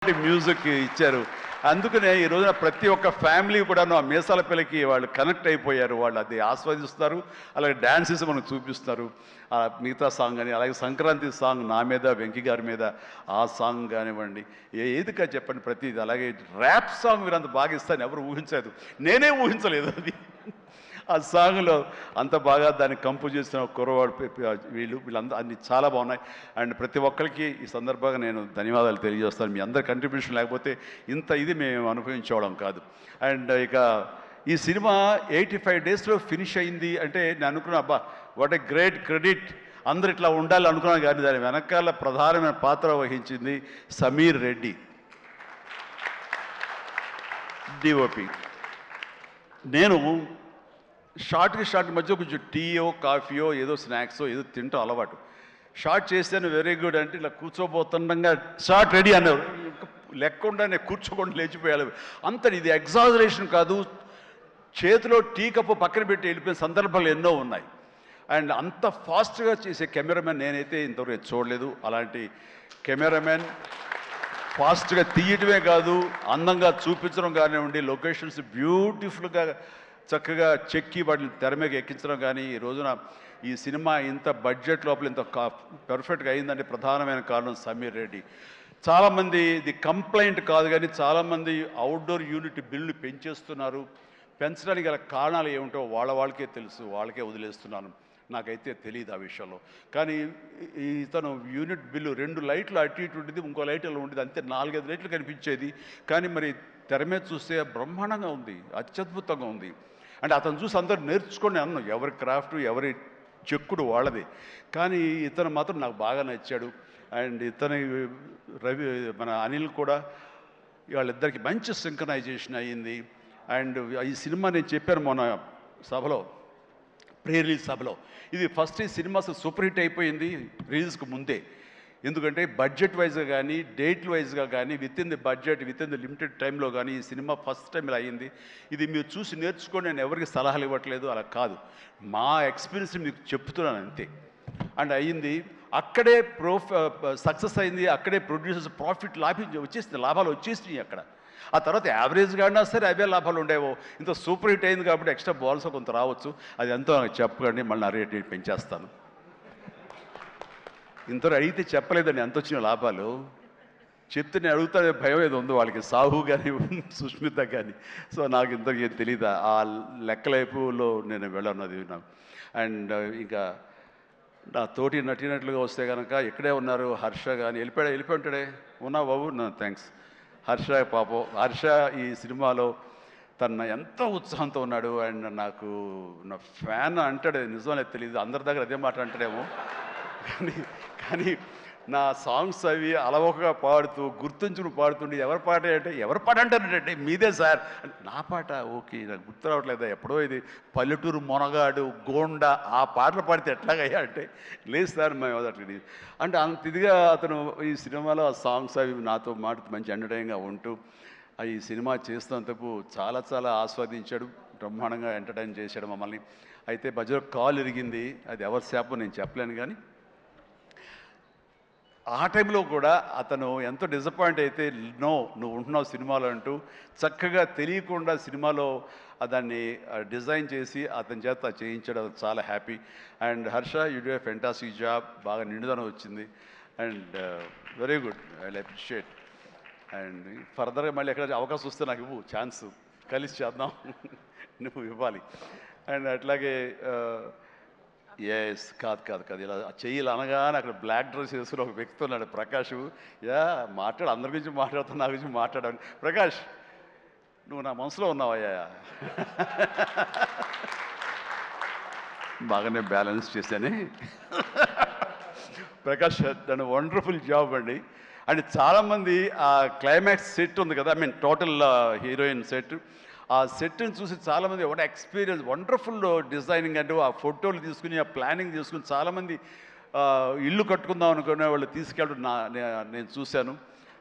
Music ఇచ్చారు. అందుకనే ఈ రోజున ప్రతి ఒక్క ఫ్యామిలీ కూడాను ఆ మీసాల పిల్లకి వాళ్ళు కనెక్ట్ అయిపోయారు. వాళ్ళు అది ఆస్వాదిస్తారు, అలాగే డ్యాన్సెస్ మనకు చూపిస్తారు. మిగతా సాంగ్ కానీ, అలాగే సంక్రాంతి సాంగ్ నా మీద వెంకీ గారి మీద ఆ సాంగ్ కానివ్వండి, ఏదిగా చెప్పండి ప్రతిది. అలాగే ర్యాప్ సాంగ్ మీరు అంత బాగా ఇస్తాను ఎవరు ఊహించలేదు, నేనే ఊహించలేదు అది. ఆ సాంగ్లో అంత బాగా దాన్ని కంపోజ్ చేసిన కుర్రవాడు వీళ్ళందరూ అన్ని చాలా బాగున్నాయి. అండ్ ప్రతి ఒక్కరికి ఈ సందర్భంగా నేను ధన్యవాదాలు తెలియజేస్తాను. మీ అందరి కంట్రిబ్యూషన్ లేకపోతే ఇంత ఇది మేము అనుభవించడం కాదు. అండ్ ఇక ఈ సినిమా 85 డేస్లో ఫినిష్ అయింది అంటే నేను అనుకున్నా, అబ్బా వాట్ ఏ గ్రేట్ క్రెడిట్, అందరు ఇట్లా ఉండాలి అనుకున్నాను. కానీ దాని వెనకాల ప్రధానమైన పాత్ర వహించింది సమీర్ రెడ్డి, డిఓపి. నేను షార్ట్ మధ్య కొంచెం టీయో కాఫీయో ఏదో స్నాక్సో ఏదో తింటూ అలవాటు. షార్ట్ చేశాను, వెరీ గుడ్ అంటే ఇలా కూర్చోబోతుండగా షార్ట్ రెడీ అన్నారు. లెక్కకుండా నేను కూర్చోకుండా లేచిపోయాలి. అంత ఇది ఎగ్జాజరేషన్ కాదు, చేతిలో టీ కప్పు పక్కన పెట్టి వెళ్ళిపోయిన సందర్భాలు ఎన్నో ఉన్నాయి. అండ్ అంత ఫాస్ట్గా చేసే కెమెరామెన్ నేనైతే ఇంతవరకు చూడలేదు. అలాంటి కెమెరామెన్ ఫాస్ట్గా తీయటమే కాదు, అందంగా చూపించడం కానివ్వండి, లొకేషన్స్ బ్యూటిఫుల్గా చక్కగా చెక్కి వాటిని తెర మీద ఎక్కించడం కానీ, ఈ రోజున ఈ సినిమా ఇంత బడ్జెట్ లోపల ఇంత పర్ఫెక్ట్గా అయిందంటే ప్రధానమైన కారణం సమీర్ రెడ్డి. చాలామంది ఇది కంప్లైంట్ కాదు, కానీ చాలామంది అవుట్డోర్ యూనిట్ బిల్లు పెంచేస్తున్నారు. పెంచడానికి గల కారణాలు ఏమిటో వాళ్ళకే తెలుసు, వాళ్ళకే వదిలేస్తున్నాను, నాకైతే తెలియదు ఆ విషయంలో. కానీ ఇతను యూనిట్ బిల్లు 2 లైట్లు అటు ఇటు ఉండేది, ఇంకో లైట్ అలా ఉండేది, అంతే 4-5 లైట్లు కనిపించేది. కానీ మరి తెర మీద చూస్తే బ్రహ్మాండంగా ఉంది, అత్యద్భుతంగా ఉంది. అంటే అతను చూసి అందరూ నేర్చుకొని అన్నాను, ఎవరి క్రాఫ్ట్ ఎవరి చెక్కుడు వాళ్ళది. కానీ ఇతను మాత్రం నాకు బాగా నచ్చాడు. అండ్ ఇతని మన అనిల్ కూడా, వాళ్ళిద్దరికి మంచి సింక్రనైజేషన్ అయ్యింది. అండ్ ఈ సినిమా నేను చెప్పాను మొన్న సభలో, ప్రీ రిలీజ్ సభలో, ఇది ఫస్ట్ ఈ సినిమా సూపర్ హిట్ అయిపోయింది రిలీజ్కి ముందే. ఎందుకంటే బడ్జెట్ వైజ్గా కానీ, డేట్ వైజ్గా కానీ, with in the budget, with in the limited టైంలో కానీ ఈ సినిమా ఫస్ట్ టైం ఇలా అయ్యింది. ఇది మీరు చూసి నేర్చుకొని నేను ఎవరికి సలహాలు ఇవ్వట్లేదు, అలా కాదు, మా ఎక్స్పీరియన్స్ మీకు చెప్తున్నాను అంతే. అండ్ అయ్యింది, అక్కడే సక్సెస్ అయింది, అక్కడే ప్రొడ్యూసర్స్ ప్రాఫిట్ లాభాలు వచ్చేసినాయి అక్కడ. ఆ తర్వాత యావరేజ్గా అయినా సరే అవే లాభాలు ఉండేవో. ఇంత సూపర్ హిట్ అయింది కాబట్టి ఎక్స్ట్రా బాల్స్ కొంత రావచ్చు, అది ఎంతో నాకు చెప్పకండి, మళ్ళీ నా రేట్ పెంచేస్తాను. ఇంతలో అడిగితే చెప్పలేదండి ఎంత వచ్చిన లాభాలు. చెప్తే నేను అడుగుతానే భయం ఏదో ఉందో వాళ్ళకి, సాహు కానీ సుష్మిత కానీ. సో నాకు ఇంతకీ ఏం తెలియదు, ఆ లెక్కలైపులో నేను వెళ్ళన్నది నాకు. అండ్ ఇంకా నా తోటి నటినట్లుగా వస్తే కనుక ఇక్కడే ఉన్నారు హర్ష కానీ, వెళ్ళిపోయి ఉంటాడే, ఉన్నా బాబు థ్యాంక్స్. హర్ష పాపం, హర్ష ఈ సినిమాలో తన ఎంతో ఉత్సాహంతో ఉన్నాడు. అండ్ నాకు నా ఫ్యాన్ అంటాడు, నిజమనే తెలియదు, అందరి దగ్గర అదే మాట అంటాడేమో. కానీ నా సాంగ్స్ అవి అలవోకగా పాడుతూ గుర్తుంచుకుని పాడుతుండే, ఎవరి పాట అంటే ఎవరి పాట అంటారంటే మీదే సార్, నా పాట ఓకే నాకు గుర్తు రావట్లేదా, ఎప్పుడో ఇది పల్లెటూరు మొనగాడు గోండా ఆ పాటలు పాడితే ఎట్లాగయ్యా అంటే, లేదు సార్ మేము అట్లా అంటే అంత ఇదిగా అతను ఈ సినిమాలో ఆ సాంగ్స్ అవి నాతో మాట మంచి ఎంటర్టైన్గా ఉంటూ ఈ సినిమా చేస్తున్నందుకు చాలా చాలా ఆస్వాదించాడు, బ్రహ్మాండంగా ఎంటర్టైన్ చేశాడు మమ్మల్ని. అయితే మధ్యలో కాల్ ఇరిగింది, అది ఎవరి శాపం నేను చెప్పలేను. కానీ ఆ టైంలో కూడా అతను ఎంతో డిసప్పాయింట్ అయితే, నువ్వు ఉంటున్నావు సినిమాలో అంటూ చక్కగా తెలియకుండా సినిమాలో దాన్ని డిజైన్ చేసి అతని చేత చేయించడం చాలా happy. And Harsha you do a fantastic job, బాగా నిండుదనం వచ్చింది. And very good, I appreciate. And ఫర్దర్గా మళ్ళీ ఎక్కడ అవకాశం వస్తే నాకు ఇవ్వు, ఛాన్స్ కలిసి చేద్దాం, నువ్వు ఇవ్వాలి. అండ్ అట్లాగే ఎస్ కాదు ఇలా చెయ్యాలి అనగానే అక్కడ బ్లాక్ డ్రెస్ వేసుకుని ఒక వ్యక్తి ఉన్నాడు, ప్రకాష్. అందరి గురించి మాట్లాడుతున్నా, నా గురించి మాట్లాడాను. ప్రకాష్ నువ్వు నా మనసులో ఉన్నావయ్యా. బాగానే బ్యాలెన్స్ చేశానే. ప్రకాష్ దాని వండర్ఫుల్ జాబ్ అండి. అండ్ చాలామంది ఆ క్లైమాక్స్ సెట్ ఉంది కదా, టోటల్ హీరోయిన్ సెట్, ఆ సెట్ని చూసి చాలామంది వాట్ ఎక్స్పీరియన్స్, వండర్ఫుల్ డిజైనింగ్ అంటే ఆ ఫోటోలు తీసుకుని ఆ ప్లానింగ్ తీసుకుని చాలామంది ఇల్లు కట్టుకుందాం అనుకునే వాళ్ళు తీసుకెళ్ళడం నేను చూశాను.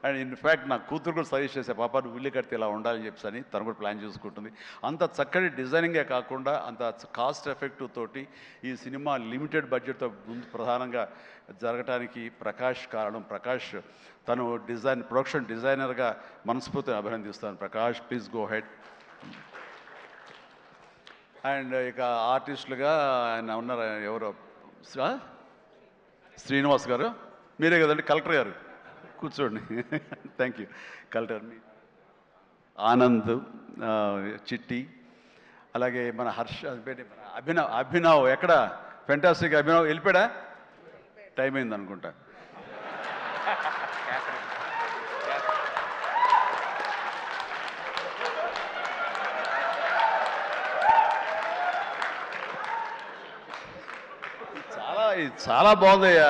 అండ్ ఇన్ఫ్యాక్ట్ నా కూతురు కూడా సజెస్ట్ చేసే పాప నువ్వు ఇల్లు కడితే ఇలా ఉండాలని చెప్పి అని తను కూడా ప్లాన్ చేసుకుంటుంది. అంత చక్కటి డిజైనింగే కాకుండా అంత కాస్ట్ ఎఫెక్టివ్ తోటి ఈ సినిమా లిమిటెడ్ బడ్జెట్తో ముందు ప్రధానంగా జరగటానికి ప్రకాష్ కారణం. ప్రకాష్ తను ప్రొడక్షన్ డిజైనర్గా మనస్ఫూర్తిని అభినందిస్తాను. Prakash please go ahead. And ఇక ఆర్టిస్టులుగా ఆయన ఉన్నారు, ఎవరో శ్రీనివాస్ గారు, మీరే కదండి కలెక్టర్ గారు, కూర్చోండి. Thank you. కలెక్టర్ ఆనంద్, చిట్టి, అలాగే మన హర్ష, అభినవ్ ఎక్కడ ఫెంటాస్టిక్ అభినవ్ వెళ్ళిపోయాడా? టైం అయింది అనుకుంటా. చాలా బాగుందయ్యా.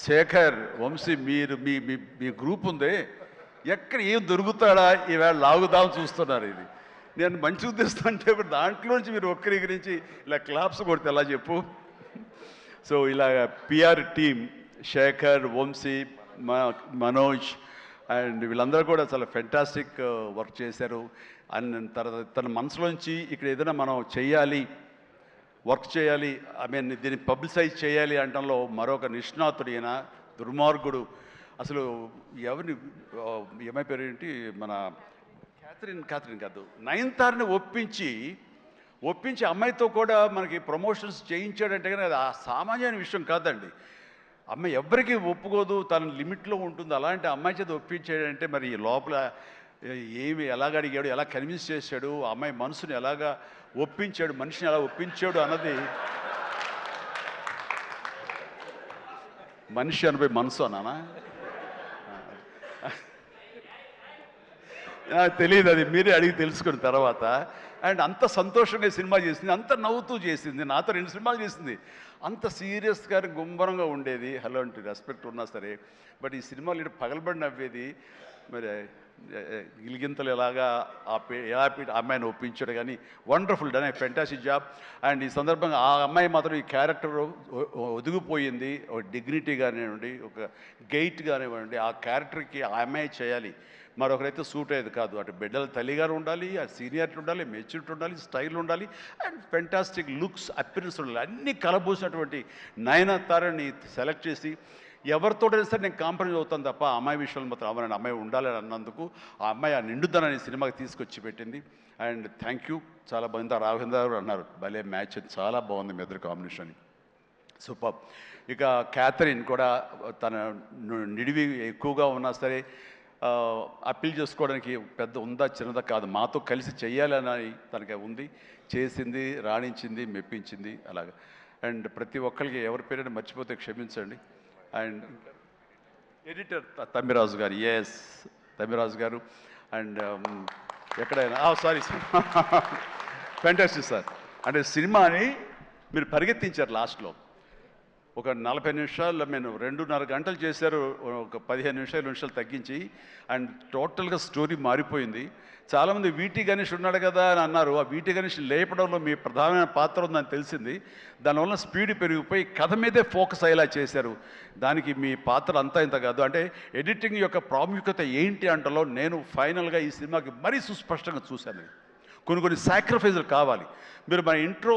శేఖర్, వంశీ, మీరు మీ గ్రూప్ ఉంది, ఎక్కడ ఏం దొరుకుతాడా ఈవేళ లాగుదాం చూస్తున్నారు. ఇది నేను మంచి ఉద్దేశం అంటే దాంట్లోంచి మీరు ఒక్కరి గురించి ఇలా క్లాప్స్ కొడితే ఎలా చెప్పు. సో ఇలా PR team Shekhar, Vamshi, Manoj and వీళ్ళందరూ కూడా చాలా ఫెంటాస్టిక్ వర్క్ చేశారు. అండ్ తర్వాత తన మనసులోంచి ఇక్కడ ఏదైనా మనం చెయ్యాలి, వర్క్ చేయాలి, దీన్ని పబ్లిసైజ్ చేయాలి అంటంలో మరొక నిష్ణాతుడు ఈయన. దుర్మార్గుడు అసలు. ఎవరిని ఏమైపోయారు ఏంటి, మన క్యాథరిన్ కాదు, నయనతారని ఒప్పించి అమ్మాయితో కూడా మనకి ప్రమోషన్స్ చేయించాడంటే కానీ అది ఆ సామాన్యమైన విషయం కాదండి. అమ్మాయి ఎవ్వరికీ ఒప్పుకోదు, తన లిమిట్లో ఉంటుంది. అలాంటి అమ్మాయి చేత ఒప్పించాడంటే మరి లోపల ఏమి ఎలాగ అడిగాడు, ఎలా కన్విన్స్ చేశాడు, ఆ అమ్మాయి మనసుని ఎలాగా ఒప్పించాడు, మనిషిని ఎలా ఒప్పించాడు అన్నది. మనిషి అనిపోయి మనసు అన్నానా తెలియదు, అది మీరే అడిగి తెలుసుకున్న తర్వాత. అండ్ అంత సంతోషంగా సినిమా చేసింది, అంత నవ్వుతూ చేసింది. నాతో 2 సినిమాలు చేసింది. అంత సీరియస్గా గుంభరంగా ఉండేది, హలో అంటే రెస్పెక్ట్ ఉన్నా సరే. బట్ ఈ సినిమాలు పగలబడి నవ్వేది. మరి గిలిగింతలు ఎలాగా ఎలా అమ్మాయిని ఒప్పించాడు. కానీ wonderful done, fantastic job. And ఈ సందర్భంగా ఆ అమ్మాయి మాత్రం ఈ క్యారెక్టర్ ఒదిగిపోయింది. ఒక డిగ్నిటీ కానివ్వండి, ఒక గెయిట్ కానివ్వండి, ఆ క్యారెక్టర్కి ఆ అమ్మాయి చేయాలి, మరొకరైతే సూట్ అయ్యేది కాదు. అటు బిడ్డల తల్లిగారు ఉండాలి, ఆ సీనియారిటీ ఉండాలి, మెచ్యూరిటీ ఉండాలి, స్టైల్ ఉండాలి, అండ్ ఫెంటాస్టిక్ లుక్స్, అపిరెన్స్ ఉండాలి. అన్నీ కలబోసినటువంటి నయనతారని సెలెక్ట్ చేసి ఎవరితోటైనా సరే నేను కాంప్రమైజ్ అవుతాను తప్ప ఆ అమ్మాయి విషయంలో మాత్రం అమ్మాయి అమ్మాయి ఉండాలని అన్నందుకు ఆ అమ్మాయి ఆ నిండుదనాన్ని సినిమాకి తీసుకొచ్చి పెట్టింది. And thank you. చాలా బాగుంది. రాఘవేంద్ర గారు అన్నారు భలే మ్యాచ్, చాలా బాగుంది మీ ఇద్దరు కాంబినేషన్, సూపర్. ఇక క్యాథరిన్ కూడా తన నిడివి ఎక్కువగా ఉన్నా సరే అప్పీల్ చేసుకోవడానికి పెద్ద ఉందా చిన్నదా కాదు, మాతో కలిసి చెయ్యాలని తనకి ఉంది, చేసింది, రాణించింది, మెప్పించింది అలాగా. అండ్ ప్రతి ఒక్కరికి ఎవరి పేరైనా మర్చిపోతే క్షమించండి. అండ్ ఎడిటర్ తమ్మిరాజు గారు, ఎస్ తమ్మిరాజు గారు. అండ్ ఎక్కడైనా సారీ ఫెంటాస్టిక్ సార్. అంటే సినిమాని మీరు పరిగెత్తించారు లాస్ట్లో. ఒక 40 నిమిషాల్లో నేను 2.5 గంటలు చేశారు, ఒక 15 నిమిషాలు తగ్గించి. అండ్ టోటల్గా స్టోరీ మారిపోయింది. చాలామంది వీటి గణేష్ ఉన్నాడు కదా అని అన్నారు. ఆ వీటి గణేష్ లేపడంలో మీ ప్రధానమైన పాత్ర ఉందని తెలిసింది. దానివల్ల స్పీడ్ పెరిగిపోయి కథ మీదే ఫోకస్ అయ్యేలా చేశారు. దానికి మీ పాత్ర అంతా ఇంత కాదు. అంటే ఎడిటింగ్ యొక్క ప్రాముఖ్యత ఏంటి అంటలో నేను ఫైనల్గా ఈ సినిమాకి మరీ సుస్పష్టంగా చూశాను. కొన్ని సాక్రిఫైజులు కావాలి. మీరు మన ఇంట్రో